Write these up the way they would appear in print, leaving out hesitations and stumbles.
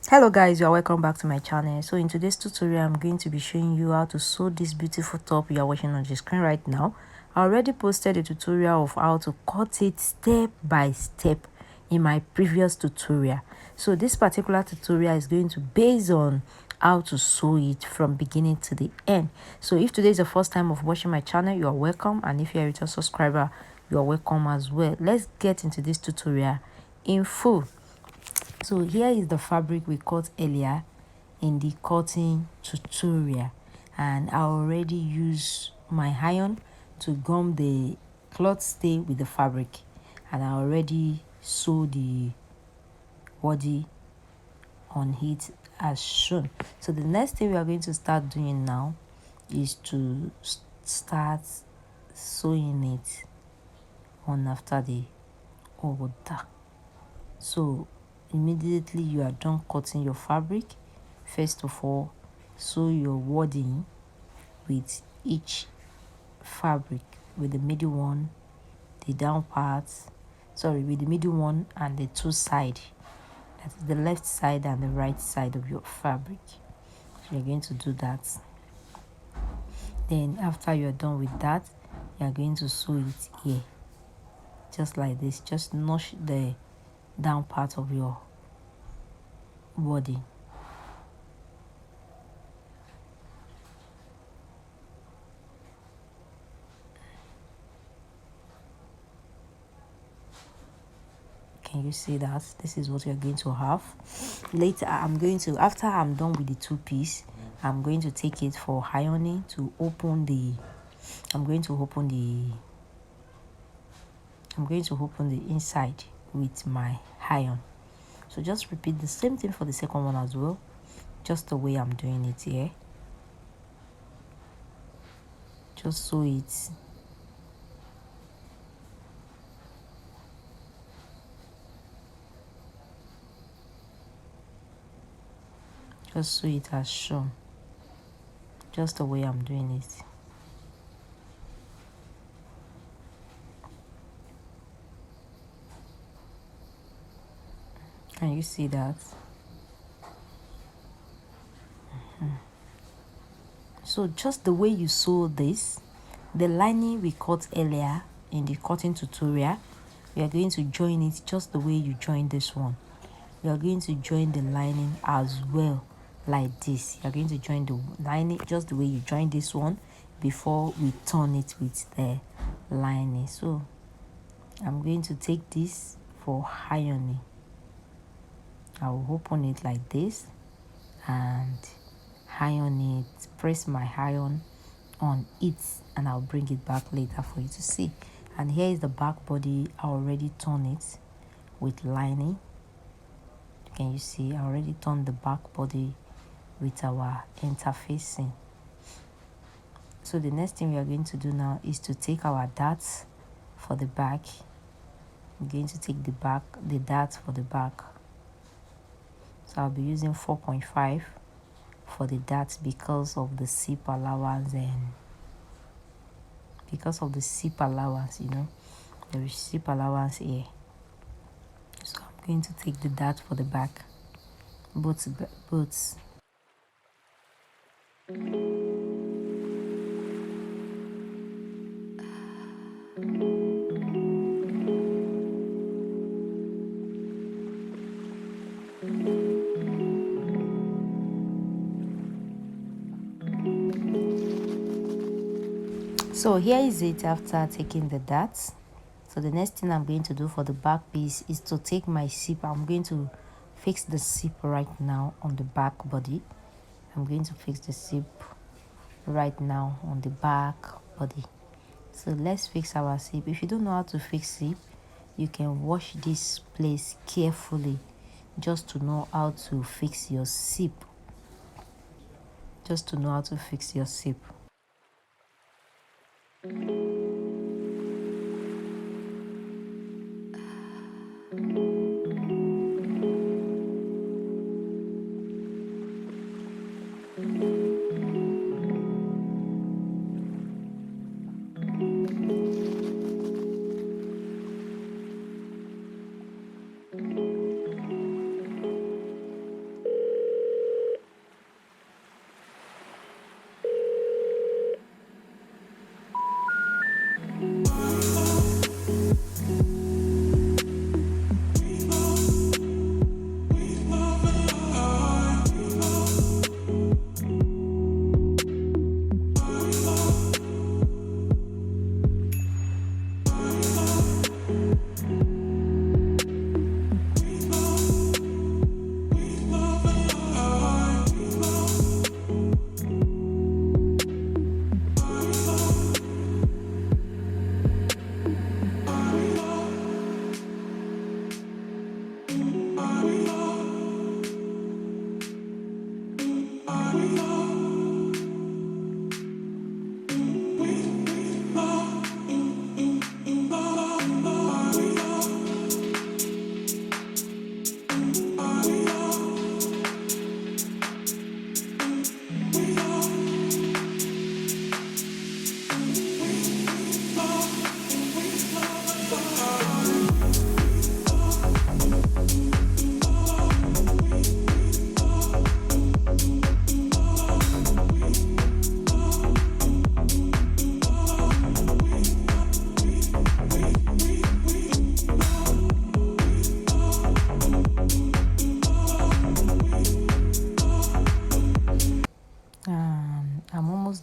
Hello guys, you are welcome back to my channel. So in today's tutorial I'm going to be showing you how to sew this beautiful top you are watching on the screen right now. I already posted a tutorial of how to cut it step by step in my previous tutorial. So this particular tutorial is going to base on how to sew it from beginning to the end. So if today is the first time of watching my channel, you are welcome, and if you are a return subscriber, you are welcome as well. Let's get into this tutorial in full. So here is the fabric we cut earlier in the cutting tutorial, and I already use my iron to gum the cloth stay with the fabric, and I already sew the body on it as shown. So the next thing we are going to start doing now is to start sewing it one after the other. So immediately you are done cutting your fabric, first of all sew your wording with each fabric, with the middle one, the down part, with the middle one and the two side, that is the left side and the right side of your fabric. So you're going to do that. Then after you're done with that, you're going to sew it here, just like this. Just notch the down part of your body. Can you see that? This is what you're going to have. Later after I'm done with the two piece, I'm going to take it for ironing to open the I'm going to open the inside with my iron. So just repeat the same thing for the second one as well, just the way I'm doing it here. Just sew it as shown, just the way I'm doing it. Can you see that? So just the way you sew this, the lining we cut earlier in the cutting tutorial, we are going to join it just the way you join this one. We are going to join the lining as well, like this. You are going to join the lining just the way you join this one before we turn it with the lining. So I'm going to take this for ironing. I will open it like this and iron it, press my iron on it, and I'll bring it back later for you to see. And here is the back body. I already turned it with lining. Can you see? I already turned the back body with our interfacing. So the next thing we are going to do now is to take our darts for the back. I'm going to take the darts for the back. So I'll be using 4.5 for the darts because of the zip allowance, and you know, there is zip allowance here. So I'm going to take the dart for the back, both. So here is it after taking the darts. So the next thing I'm going to do for the back piece is to take my zip. I'm going to fix the zip right now on the back body. I'm going to fix the zip right now on the back body. So let's fix our zip. If you don't know how to fix zip, you can wash this place carefully just to know how to fix your zip.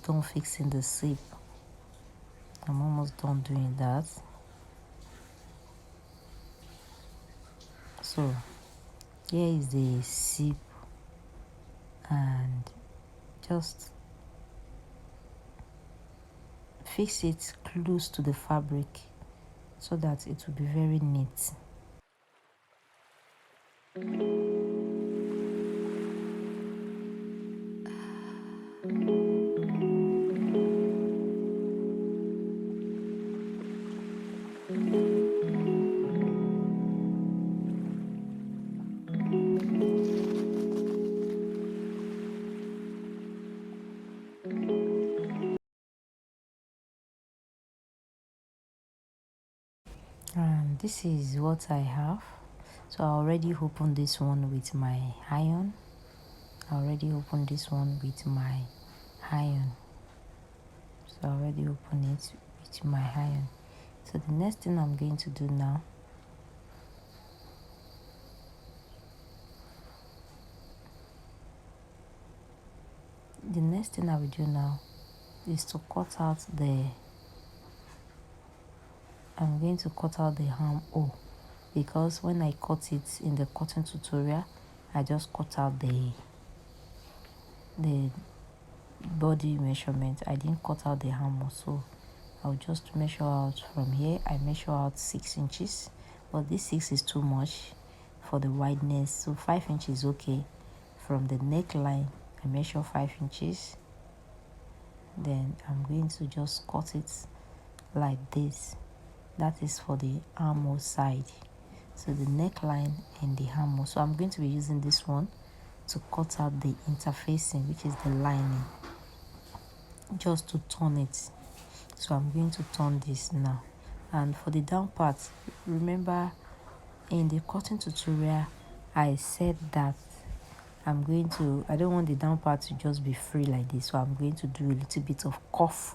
done fixing the zip. I'm almost done doing that. So here is the zip, and just fix it close to the fabric so that it will be very neat. And this is what I have. So I already opened this one with my iron. So I already opened it with my iron. So the next thing I'm going to do now is to cut out I'm going to cut out the armhole, because when I cut it in the cutting tutorial, I just cut out the body measurement. I didn't cut out the armhole, so I'll just measure out from here. I measure out 6 inches, but this 6 is too much for the wideness, so 5 inches is okay. From the neckline, I measure 5 inches. Then I'm going to just cut it like this. That is for the armhole side. So the neckline and the armhole. So I'm going to be using this one to cut out the interfacing, which is the lining, just to turn it. So I'm going to turn this now. And for the down part, remember in the cutting tutorial I said that I don't want the down part to just be free like this, so I'm going to do a little bit of cuff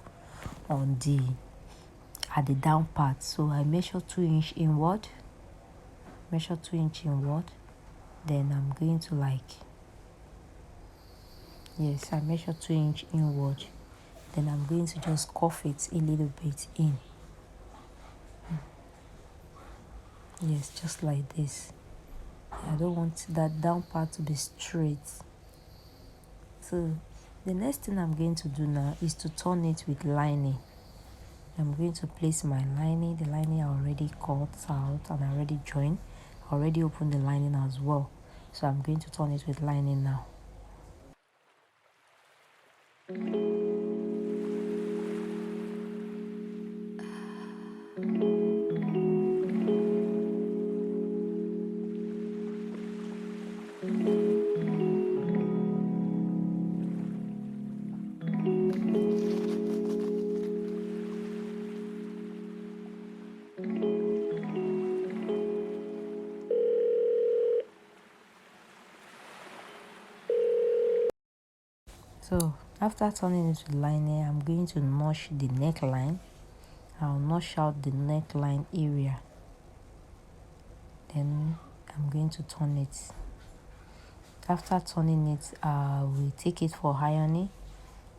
on at the down part. So I measure 2 inch inward, then I'm going to I measure 2 inch inward, then I'm going to just cuff it a little bit in. Yes, just like this. I don't want that down part to be straight. So the next thing I'm going to do now is to turn it with lining. I'm going to place my lining. The lining I already cut out and I already joined. I already opened the lining as well. So I'm going to turn it with lining now. So after turning it with lining, I'm going to notch the neckline. I'll notch out the neckline area. Then I'm going to turn it. After turning it, we take it for ironing,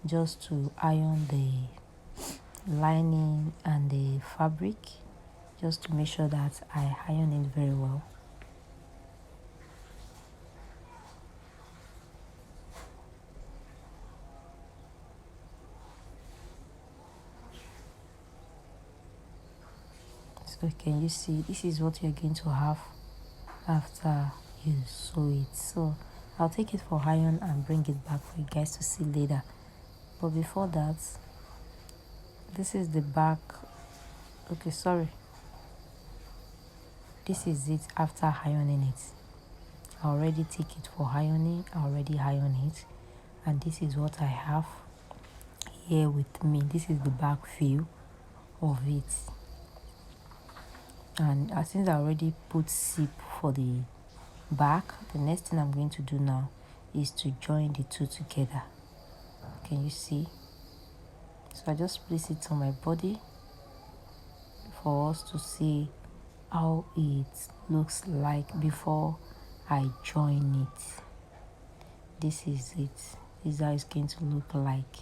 just to iron the lining and the fabric, just to make sure that I iron it very well. So can you see, this is what you're going to have after you sew it. So I'll take it for iron and bring it back for you guys to see later. But before that, this is the back. Okay, sorry, this is it after ironing it. I already take it for ironing. I already iron it, and this is what I have here with me. This is the back view of it. And since I already put zip for the back, the next thing I'm going to do now is to join the two together. Can you see? So I just place it on my body for us to see how it looks like before I join it. This is it. This is how it's going to look like.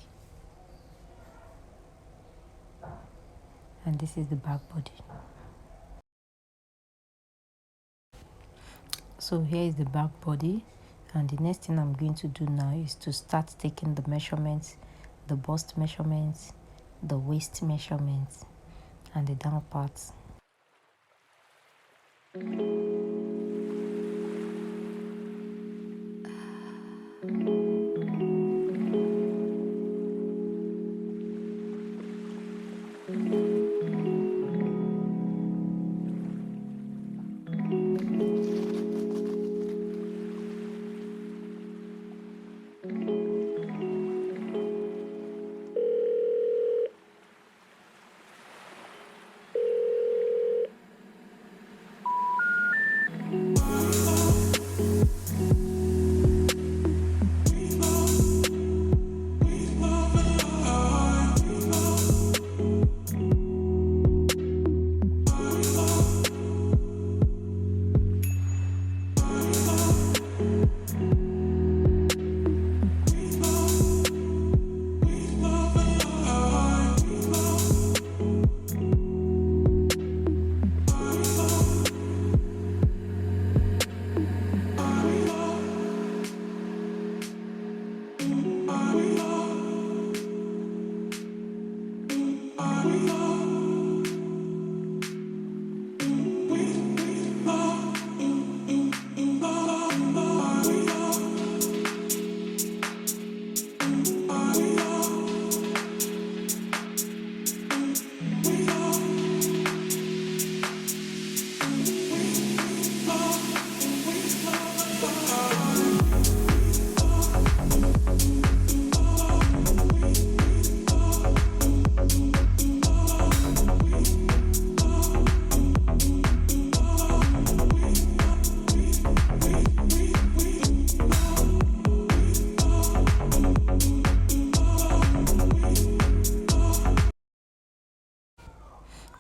and this is the back body. So here is the back body, and the next thing I'm going to do now is to start taking the measurements, the bust measurements, the waist measurements, and the down parts.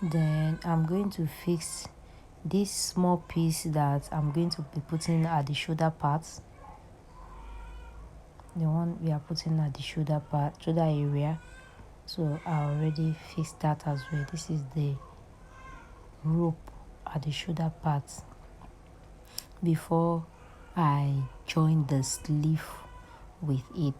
Then I'm going to fix this small piece that I'm going to be putting at the shoulder parts, the one we are putting at the shoulder area. So I already fixed that as well. This is the rope at the shoulder parts before I join the sleeve with it.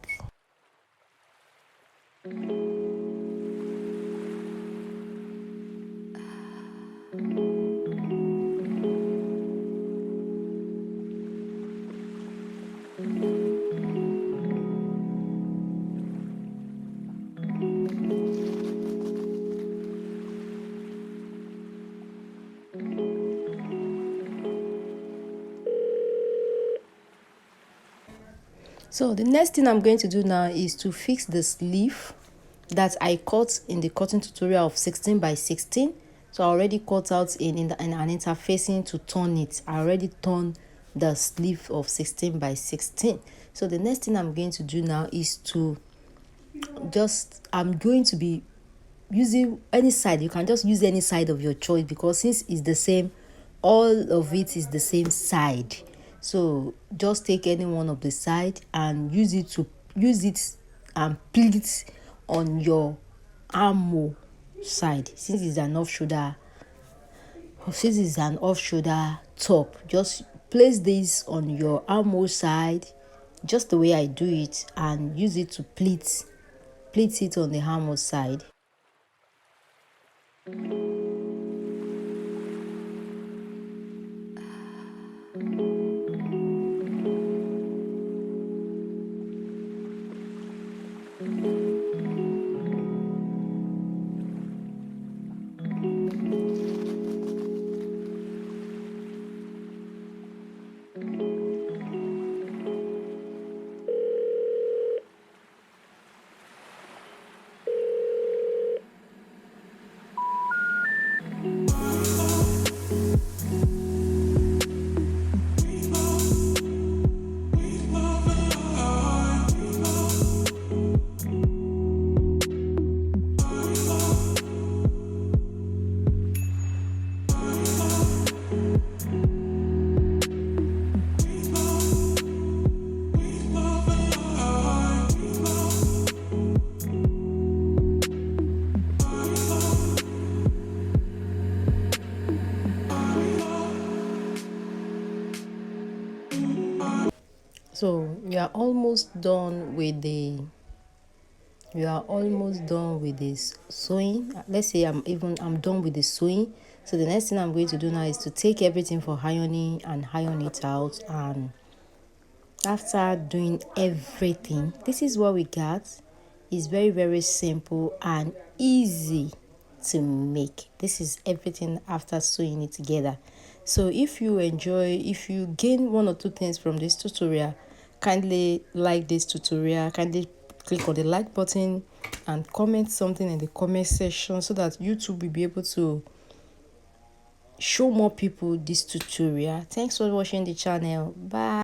So the next thing I'm going to do now is to fix the sleeve that I cut in the cutting tutorial of 16 by 16. So I already cut out in an interfacing to turn it. I already turned the sleeve of 16 by 16. So the next thing I'm going to do now is to I'm going to be using any side. You can just use any side of your choice, because since it's the same, all of it is the same side. So just take any one of the side and use it and pleat on your armhole side. Since it's an off shoulder top, just place this on your armhole side, just the way I do it, and use it to pleat it on the armhole side. So you are almost done with the this sewing. Let's say I'm done with the sewing. So the next thing I'm going to do now is to take everything for ironing and iron it out. And after doing everything, this is what we got. It's very, very simple and easy to make. This is everything after sewing it together. So if you gain one or two things from this tutorial, kindly like this tutorial, kindly click on the like button and comment something in the comment section so that YouTube will be able to show more people this tutorial. Thanks for watching the channel. Bye.